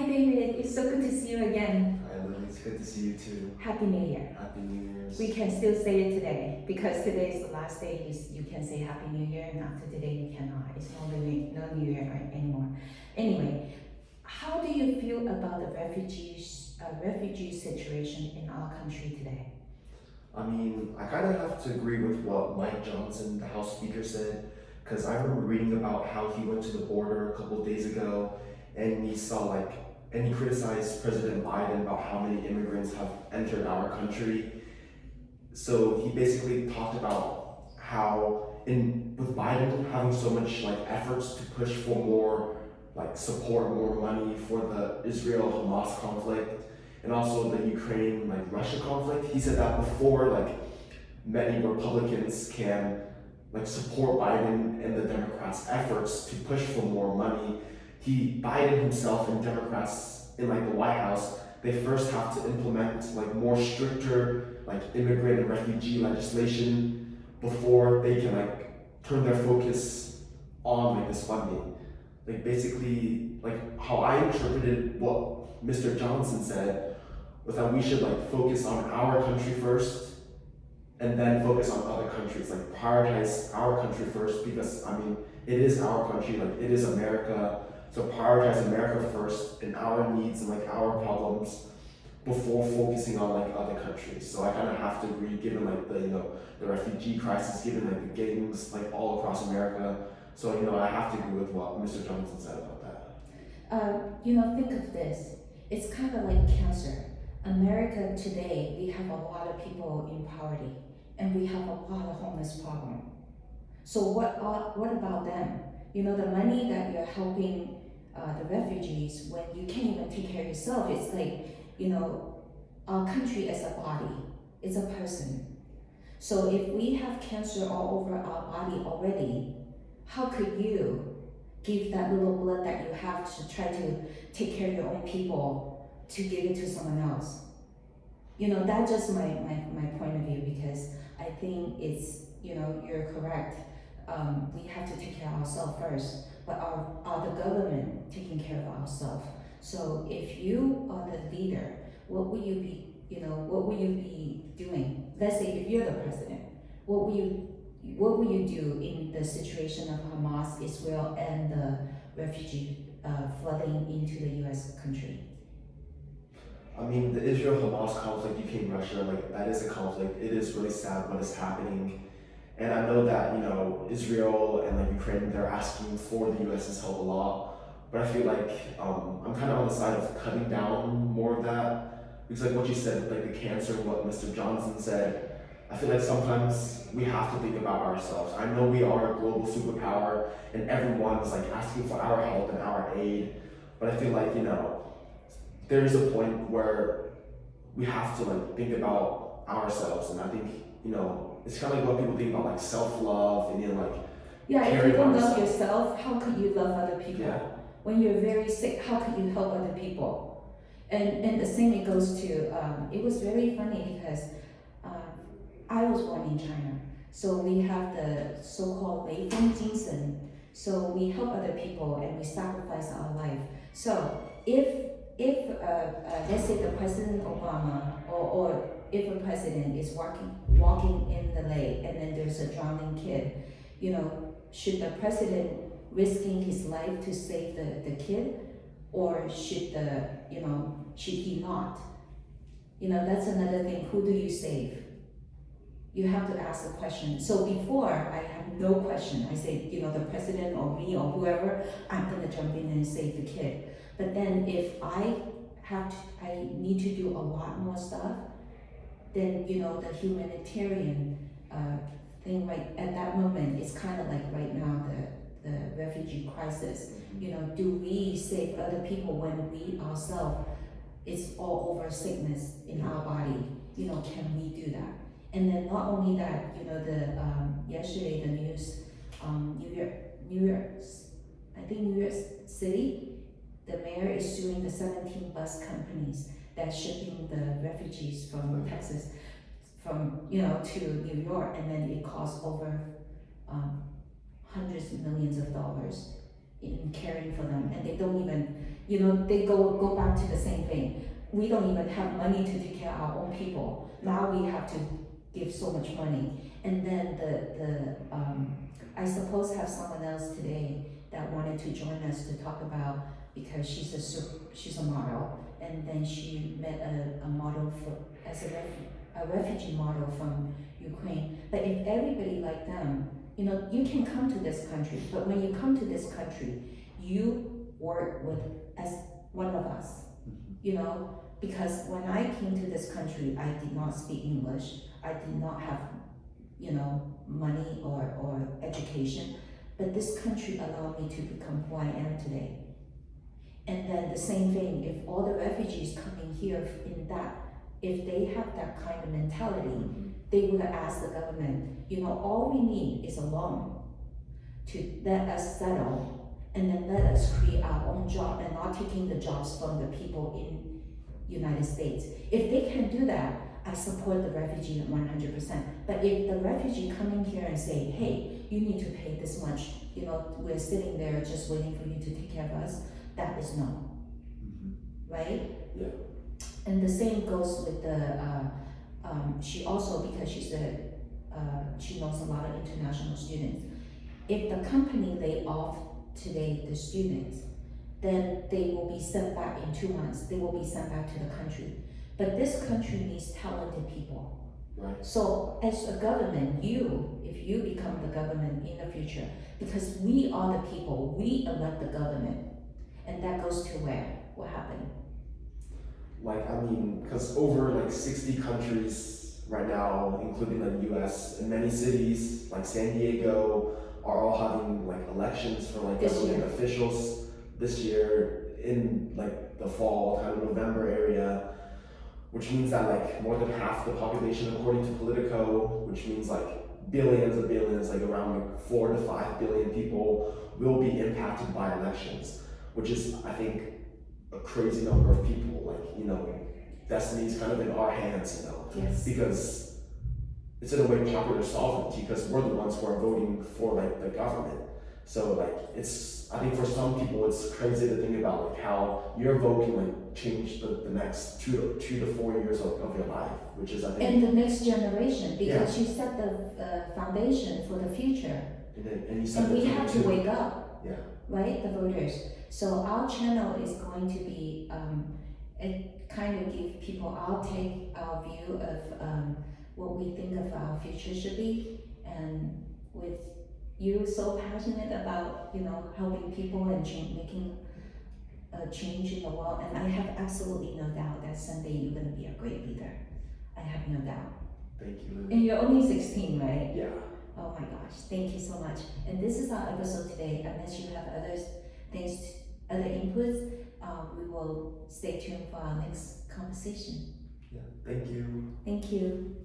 Hi David, it's so good to see you again. Hi Lily, it's good to see you too. Happy New Year. Happy New Year's. We can still say it today because today is the last day you can say Happy New Year, and after today you cannot. It's no New Year anymore. Anyway, how do you feel about the refugee situation in our country today? I mean, I kind of have to agree with what Mike Johnson, the House Speaker, said, because I remember reading about how he went to the border a couple of days ago, and he criticized President Biden about how many immigrants have entered our country. So he basically talked about how with Biden having so much efforts to push for more support, more money for the Israel-Hamas conflict, and also the Ukraine-Russia conflict. He said that before many Republicans can support Biden and the Democrats' efforts to push for more money, Biden himself and Democrats in the White House, they first have to implement more stricter immigrant and refugee legislation before they can turn their focus on this funding. Basically how I interpreted what Mr. Johnson said was that we should focus on our country first and then focus on other countries, prioritize our country first, because I mean it is our country, it is America, so prioritize America first and our needs and our problems before focusing on other countries. So I kind of have to agree, given the refugee crisis, given the gangs all across America. So I have to agree with what Mr. Johnson said about that. Think of this. It's kind of like cancer. America today, we have a lot of people in poverty, and we have a lot of homeless problem. So what about them? The money that you're helping the refugees, when you can't even take care of yourself, it's our country is a body, it's a person. So if we have cancer all over our body already, how could you give that little blood that you have to try to take care of your own people to give it to someone else? That's just my point of view, because I think it's, you're correct. We have to take care of ourselves first, but are the government taking care of ourselves? So if you are the leader, what will you be doing? Let's say if you're the president, what will you do in the situation of Hamas, Israel, and the refugee flooding into the U.S. country? I mean, the Israel-Hamas conflict, Ukraine-Russia, that is a conflict. It is really sad what is happening. And I know that, Israel and Ukraine, they're asking for the U.S.'s help a lot. But I feel I'm kind of on the side of cutting down more of that. Because what you said, the cancer, what Mr. Johnson said, I feel sometimes we have to think about ourselves. I know we are a global superpower and everyone's asking for our help and our aid. But I feel there is a point where we have to think about ourselves. And I think, it's kind of what people think about self-love and yeah, if you don't love yourself. yourself, how could you love other people? Yeah. When you're very sick, how can you help other people? And the same it goes to, it was very funny because I was born in China. So we have the so-called 雷锋精神. So we help other people and we sacrifice our life. So if let's say the President Obama or if a president is walking in the lake and then there's a drowning kid, should the president risking his life to save the kid, or should he not? That's another thing. Who do you save? You have to ask the question. So before, I had no question. I say, the president or me or whoever, I'm gonna jump in and save the kid. But then if I need to do a lot more stuff, then the humanitarian thing right at that moment is kind of like right now the refugee crisis. Do we save other people when we ourselves, it's all over sickness in our body? Can we do that? And then not only that, yesterday the news, New York City, the mayor is suing the 17 bus companies that's shipping the refugees from Texas to New York, and then it costs over hundreds of millions of dollars in caring for them, and they don't even, they go back to the same thing. We don't even have money to take care of our own people. Now we have to give so much money. And then I suppose have someone else today that wanted to join us to talk about, because she's a model, and then she met a model as a refugee model from Ukraine. But if everybody like them, you can come to this country, but when you come to this country, you work with as one of us, because when I came to this country, I did not speak English. I did not have, money or education, but this country allowed me to become who I am today. And then the same thing, if all the refugees coming here if they have that kind of mentality, they would have asked the government, all we need is a loan to let us settle, and then let us create our own job and not taking the jobs from the people in United States. If they can do that, I support the refugee 100%. But if the refugee coming here and say, hey, you need to pay this much, we're sitting there just waiting for you to take care of us, that is no, right? Yeah. And the same goes with she also, because she knows a lot of international students. If the company lay off today the students, then they will be sent back in 2 months. They will be sent back to the country. But this country needs talented people. Right. So as a government, if you become the government in the future, because we are the people, we elect the government, and that goes to where? What happened? Because over 60 countries right now, including the US, and many cities like San Diego are all having elections for government officials this year in the fall, kind of November area, which means that more than half the population, according to Politico, which means billions of billions, around 4 to 5 billion people will be impacted by elections, which is, I think, a crazy number of people. Destiny's kind of in our hands, Yes. because it's in a way popular sovereignty, because we're the ones who are voting for the government. So I think for some people it's crazy to think about how your vote can change the next 2 to 4 years of your life, which is, I think, And the next generation, because you set the foundation for the future. And we have to wake up, Yeah. right, the voters. So our channel is going to be, it kind of give people our view of what we think of our future should be. And with you so passionate about, helping people and making a change in the world, and I have absolutely no doubt that someday you're going to be a great leader. I have no doubt. Thank you. And you're only 16, right? Yeah. Oh my gosh, thank you so much. And this is our episode today. Unless you have other inputs, we will stay tuned for our next conversation. Yeah. Thank you. Thank you.